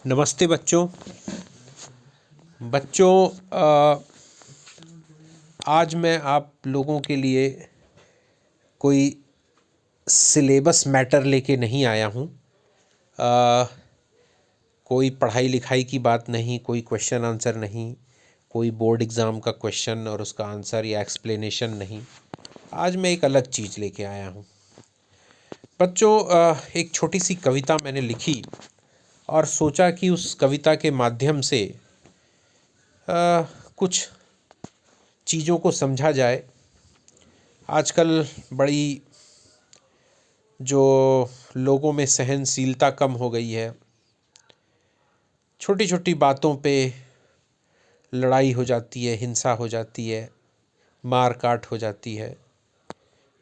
नमस्ते बच्चों। बच्चों आज मैं आप लोगों के लिए कोई सिलेबस मैटर लेके नहीं आया हूँ। कोई पढ़ाई लिखाई की बात नहीं, कोई क्वेश्चन आंसर नहीं, कोई बोर्ड एग्ज़ाम का क्वेश्चन और उसका आंसर या एक्सप्लेनेशन नहीं। आज मैं एक अलग चीज़ लेके आया हूँ। बच्चों एक छोटी सी कविता मैंने लिखी और सोचा कि उस कविता के माध्यम से कुछ चीज़ों को समझा जाए। आजकल बड़ी जो लोगों में सहनशीलता कम हो गई है, छोटी छोटी बातों पे लड़ाई हो जाती है, हिंसा हो जाती है, मार काट हो जाती है।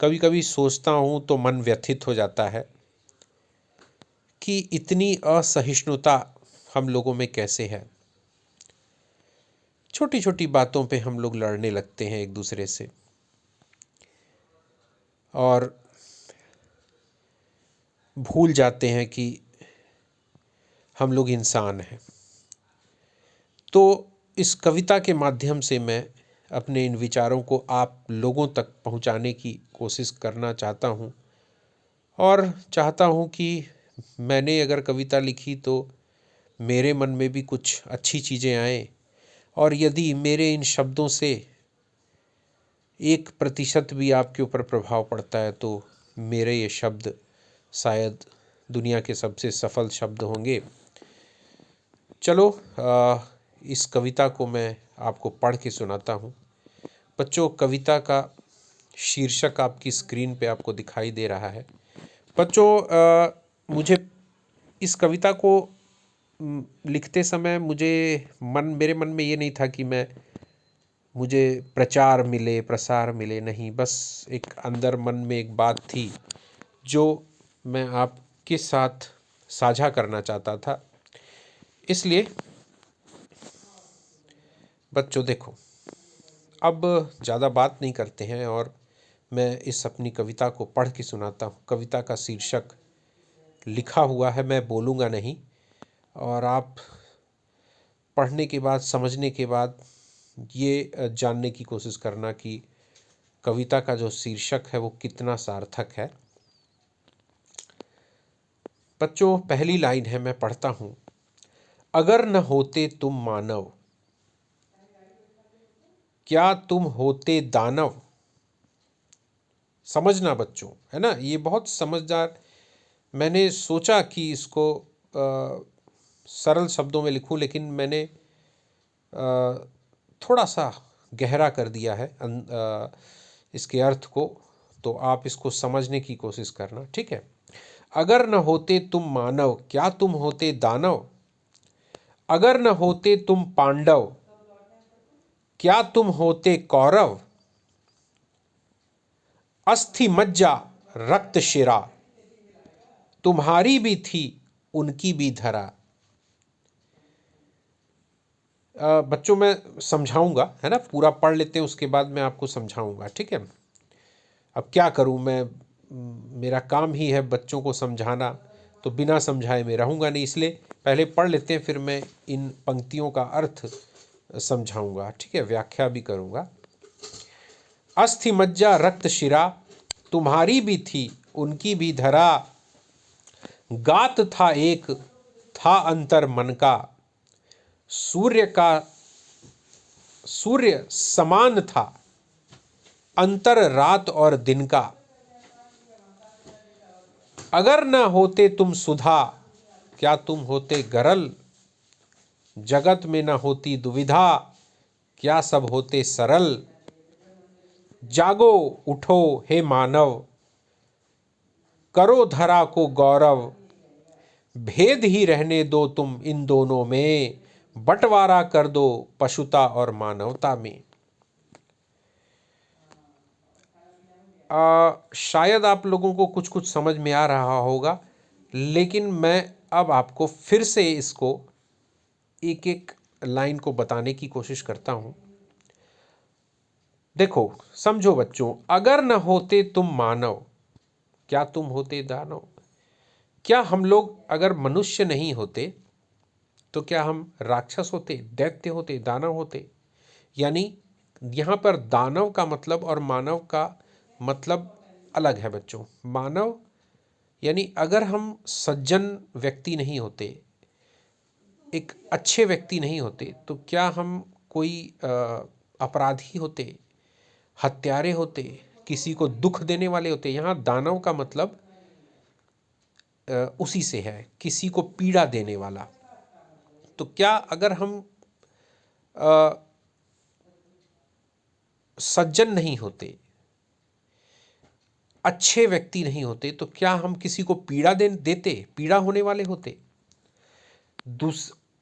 कभी कभी सोचता हूँ तो मन व्यथित हो जाता है कि इतनी असहिष्णुता हम लोगों में कैसे है। छोटी छोटी बातों पे हम लोग लड़ने लगते हैं एक दूसरे से और भूल जाते हैं कि हम लोग इंसान हैं। तो इस कविता के माध्यम से मैं अपने इन विचारों को आप लोगों तक पहुंचाने की कोशिश करना चाहता हूं और चाहता हूं कि मैंने अगर कविता लिखी तो मेरे मन में भी कुछ अच्छी चीज़ें आएँ और यदि मेरे इन शब्दों से 1% भी आपके ऊपर प्रभाव पड़ता है तो मेरे ये शब्द शायद दुनिया के सबसे सफल शब्द होंगे। चलो इस कविता को मैं आपको पढ़ के सुनाता हूँ। बच्चों, कविता का शीर्षक आपकी स्क्रीन पे आपको दिखाई दे रहा है। बच्चों, मुझे इस कविता को लिखते समय मेरे मन में ये नहीं था कि मुझे प्रचार मिले, प्रसार मिले, नहीं। बस एक अंदर मन में एक बात थी जो मैं आपके साथ साझा करना चाहता था। इसलिए बच्चों देखो, अब ज़्यादा बात नहीं करते हैं और मैं इस अपनी कविता को पढ़ के सुनाता हूँ। कविता का शीर्षक लिखा हुआ है, मैं बोलूँगा नहीं, और आप पढ़ने के बाद, समझने के बाद ये जानने की कोशिश करना कि कविता का जो शीर्षक है वो कितना सार्थक है। बच्चों, पहली लाइन है, मैं पढ़ता हूँ। अगर न होते तुम मानव, क्या तुम होते दानव। समझना बच्चों, है ना, ये बहुत समझदार। मैंने सोचा कि इसको सरल शब्दों में लिखूं, लेकिन मैंने थोड़ा सा गहरा कर दिया है इसके अर्थ को। तो आप इसको समझने की कोशिश करना, ठीक है। अगर न होते तुम मानव, क्या तुम होते दानव। अगर न होते तुम पांडव, क्या तुम होते कौरव। अस्थि मज्जा रक्त शिरा, तुम्हारी भी थी उनकी भी धरा। बच्चों, मैं समझाऊंगा, है ना, पूरा पढ़ लेते हैं, उसके बाद मैं आपको समझाऊंगा, ठीक है। अब क्या करूं मैं, मेरा काम ही है बच्चों को समझाना, तो बिना समझाए मैं रहूंगा नहीं। इसलिए पहले पढ़ लेते हैं, फिर मैं इन पंक्तियों का अर्थ समझाऊंगा, ठीक है, व्याख्या भी करूंगा। अस्थि मज्जा रक्त शिरा, तुम्हारी भी थी उनकी भी धरा। गात था एक, था अंतर मन का, सूर्य समान था अंतर रात और दिन का। अगर न होते तुम सुधा, क्या तुम होते गरल। जगत में न होती दुविधा, क्या सब होते सरल। जागो उठो हे मानव, करो धरा को गौरव। भेद ही रहने दो तुम इन दोनों में, बंटवारा कर दो पशुता और मानवता में। शायद आप लोगों को कुछ कुछ समझ में आ रहा होगा, लेकिन मैं अब आपको फिर से इसको एक एक लाइन को बताने की कोशिश करता हूँ। देखो, समझो बच्चों, अगर न होते तुम मानव, क्या तुम होते दानव। क्या हम लोग अगर मनुष्य नहीं होते तो क्या हम राक्षस होते, दैत्य होते, दानव होते? यानी यहाँ पर दानव का मतलब और मानव का मतलब अलग है बच्चों। मानव यानी अगर हम सज्जन व्यक्ति नहीं होते, एक अच्छे व्यक्ति नहीं होते, तो क्या हम कोई अपराधी होते, हत्यारे होते, किसी को दुख देने वाले होते? यहाँ दानव का मतलब उसी से है, किसी को पीड़ा देने वाला। तो क्या अगर हम सज्जन नहीं होते, अच्छे व्यक्ति नहीं होते, तो क्या हम किसी को पीड़ा देते, पीड़ा होने वाले होते?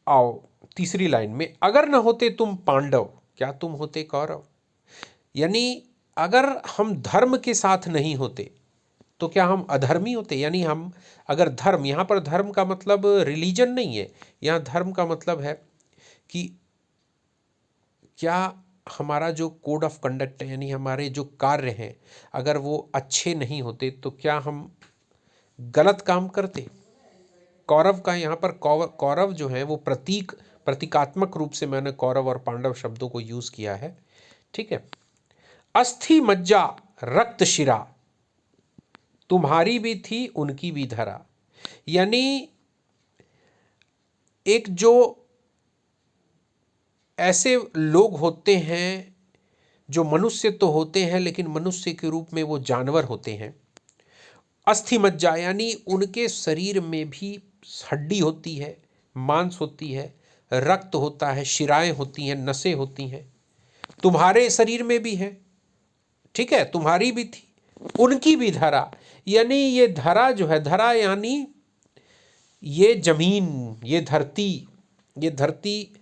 आओ तीसरी लाइन में, अगर न होते तुम पांडव, क्या तुम होते कौरव? यानी अगर हम धर्म के साथ नहीं होते तो क्या हम अधर्मी होते? यानी हम अगर धर्म, यहाँ पर धर्म का मतलब रिलीजन नहीं है, यहाँ धर्म का मतलब है कि क्या हमारा जो कोड ऑफ कंडक्ट है, यानी हमारे जो कार्य हैं, अगर वो अच्छे नहीं होते तो क्या हम गलत काम करते? कौरव का यहाँ पर कौरव जो है वो प्रतीकात्मक रूप से मैंने कौरव और पांडव शब्दों को यूज किया है, ठीक है। अस्थि मज्जा रक्त शिरा, तुम्हारी भी थी उनकी भी धरा। यानी एक जो ऐसे लोग होते हैं जो मनुष्य तो होते हैं लेकिन मनुष्य के रूप में वो जानवर होते हैं। अस्थि मज्जा यानी उनके शरीर में भी हड्डी होती है, मांस होती है, रक्त होता है, शिराएं होती हैं, नसें होती हैं। तुम्हारे शरीर में भी है, ठीक है, तुम्हारी भी थी, उनकी भी धरा। यानी ये धरा जो है, धरा यानी ये जमीन, ये धरती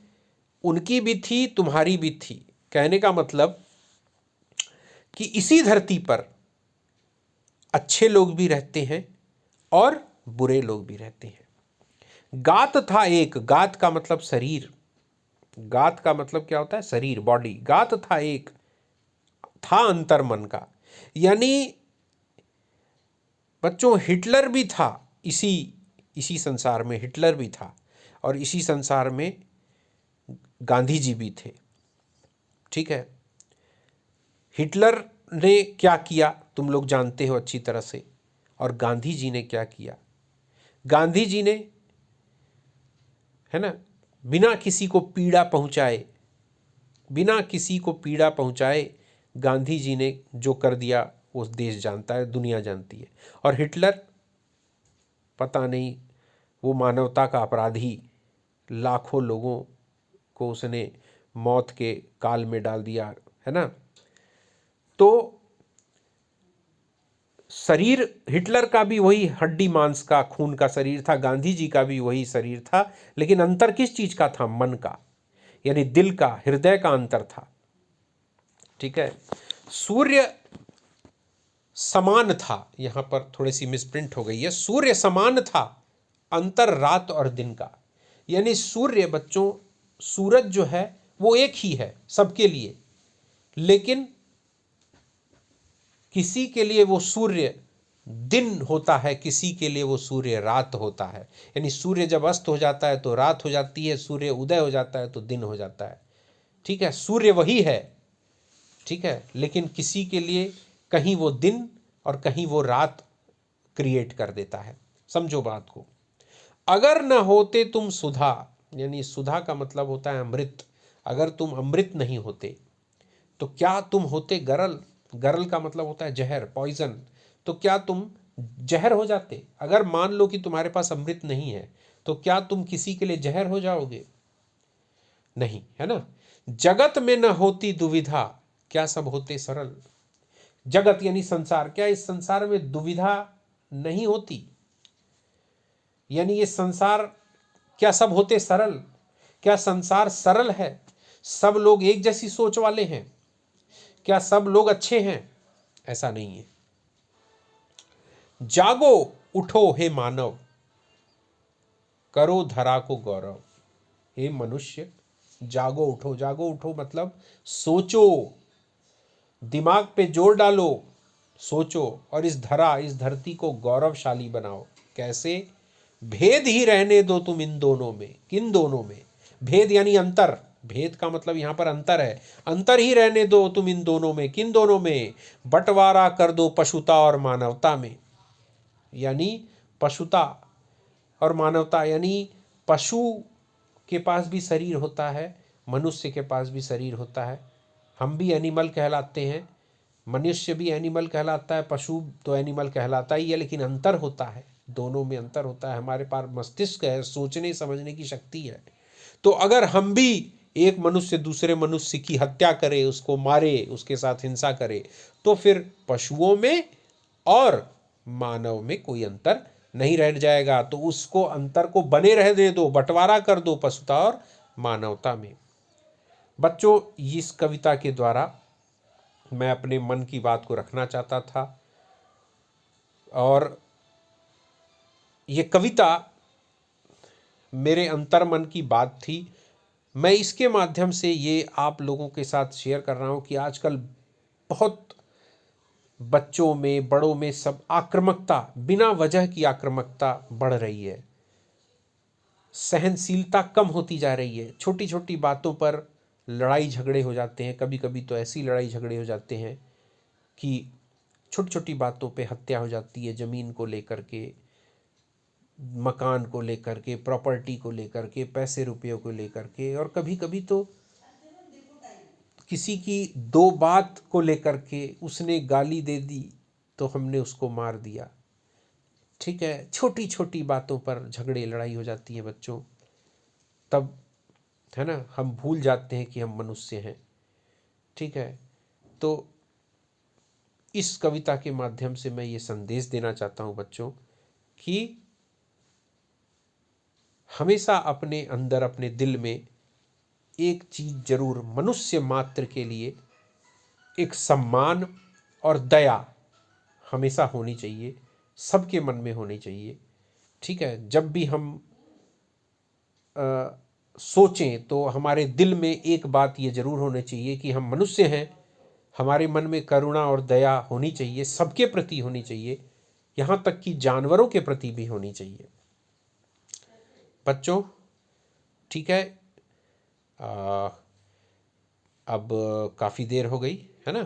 उनकी भी थी, तुम्हारी भी थी। कहने का मतलब कि इसी धरती पर अच्छे लोग भी रहते हैं और बुरे लोग भी रहते हैं। गात था एक, गात का मतलब शरीर, गात का मतलब क्या होता है? शरीर, बॉडी। गात था एक, था अंतर मन का। यानी बच्चों हिटलर भी था, इसी संसार में हिटलर भी था, और इसी संसार में गांधी जी भी थे, ठीक है। हिटलर ने क्या किया तुम लोग जानते हो अच्छी तरह से, और गांधी जी ने क्या किया। गांधी जी ने, है ना, बिना किसी को पीड़ा पहुंचाए, बिना किसी को पीड़ा पहुंचाए गांधी जी ने जो कर दिया वो देश जानता है, दुनिया जानती है। और हिटलर पता नहीं, वो मानवता का अपराधी, लाखों लोगों को उसने मौत के काल में डाल दिया, है ना। तो शरीर हिटलर का भी वही हड्डी मांस का खून का शरीर था, गांधी जी का भी वही शरीर था, लेकिन अंतर किस चीज का था? मन का, यानी दिल का, हृदय का अंतर था, ठीक है। सूर्य समान था, यहां पर थोड़ी सी मिसप्रिंट हो गई है, सूर्य समान था अंतर रात और दिन का। यानी सूर्य बच्चों, सूरज जो है वो एक ही है सबके लिए, लेकिन किसी के लिए वो सूर्य दिन होता है, किसी के लिए वो सूर्य रात होता है। यानी सूर्य जब अस्त हो जाता है तो रात हो जाती है, सूर्य उदय हो जाता है तो दिन हो जाता है, ठीक है। सूर्य वही है, ठीक है, लेकिन किसी के लिए कहीं वो दिन और कहीं वो रात क्रिएट कर देता है। समझो बात को। अगर न होते तुम सुधा, यानी सुधा का मतलब होता है अमृत। अगर तुम अमृत नहीं होते तो क्या तुम होते गरल। गरल का मतलब होता है जहर, पॉइजन। तो क्या तुम जहर हो जाते? अगर मान लो कि तुम्हारे पास अमृत नहीं है तो क्या तुम किसी के लिए जहर हो जाओगे? नहीं, है ना। जगत में न होती दुविधा, क्या सब होते सरल। जगत यानी संसार, क्या इस संसार में दुविधा नहीं होती? यानी ये संसार, क्या सब होते सरल? क्या संसार सरल है? सब लोग एक जैसी सोच वाले हैं? क्या सब लोग अच्छे हैं? ऐसा नहीं है। जागो उठो हे मानव, करो धरा को गौरव। हे मनुष्य, जागो उठो। जागो उठो मतलब सोचो, दिमाग पे जोर डालो, सोचो, और इस धरती को गौरवशाली बनाओ। कैसे? भेद ही रहने दो तुम इन दोनों में। किन दोनों में? भेद यानी अंतर। भेद का मतलब यहाँ पर अंतर है। अंतर ही रहने दो तुम इन दोनों में। किन दोनों में? बंटवारा कर दो पशुता और मानवता में। यानी पशुता और मानवता, यानी पशु के पास भी शरीर होता है, मनुष्य के पास भी शरीर होता है। हम भी एनिमल कहलाते हैं, मनुष्य भी एनिमल कहलाता है, पशु तो एनिमल कहलाता ही है, लेकिन अंतर होता है, दोनों में अंतर होता है। हमारे पास मस्तिष्क है, सोचने समझने की शक्ति है। तो अगर हम भी एक मनुष्य दूसरे मनुष्य की हत्या करे, उसको मारे, उसके साथ हिंसा करे, तो फिर पशुओं में और मानव में कोई अंतर नहीं रह जाएगा। तो उसको अंतर को बने रहने दो, बंटवारा कर दो पशुता और मानवता में। बच्चों, इस कविता के द्वारा मैं अपने मन की बात को रखना चाहता था, और ये कविता मेरे अंतर्मन की बात थी। मैं इसके माध्यम से ये आप लोगों के साथ शेयर कर रहा हूँ कि आजकल बहुत बच्चों में, बड़ों में सब आक्रामकता, बिना वजह की आक्रामकता बढ़ रही है। सहनशीलता कम होती जा रही है। छोटी छोटी बातों पर लड़ाई झगड़े हो जाते हैं। कभी कभी तो ऐसी लड़ाई झगड़े हो जाते हैं कि छोटी छोटी बातों पे हत्या हो जाती है। ज़मीन को लेकर के, मकान को लेकर के, प्रॉपर्टी को लेकर के, पैसे रुपयों को लेकर के, और कभी कभी तो किसी की दो बात को लेकर के उसने गाली दे दी तो हमने उसको मार दिया। ठीक है, छोटी छोटी बातों पर झगड़े लड़ाई हो जाती है बच्चों। तब है ना, हम भूल जाते हैं कि हम मनुष्य हैं। ठीक है, तो इस कविता के माध्यम से मैं ये संदेश देना चाहता हूँ बच्चों कि हमेशा अपने अंदर, अपने दिल में एक चीज़ जरूर मनुष्य मात्र के लिए एक सम्मान और दया हमेशा होनी चाहिए, सबके मन में होनी चाहिए। ठीक है, जब भी हम सोचें तो हमारे दिल में एक बात ये जरूर होनी चाहिए कि हम मनुष्य हैं। हमारे मन में करुणा और दया होनी चाहिए, सबके प्रति होनी चाहिए, यहाँ तक कि जानवरों के प्रति भी होनी चाहिए। बच्चों, ठीक है, अब काफ़ी देर हो गई है ना।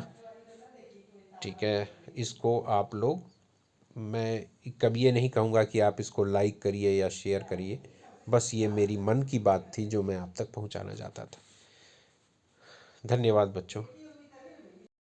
ठीक है, इसको आप लोग, मैं कभी ये नहीं कहूँगा कि आप इसको लाइक करिए या शेयर करिए, बस ये मेरी मन की बात थी जो मैं आप तक पहुँचाना चाहता था। धन्यवाद बच्चों।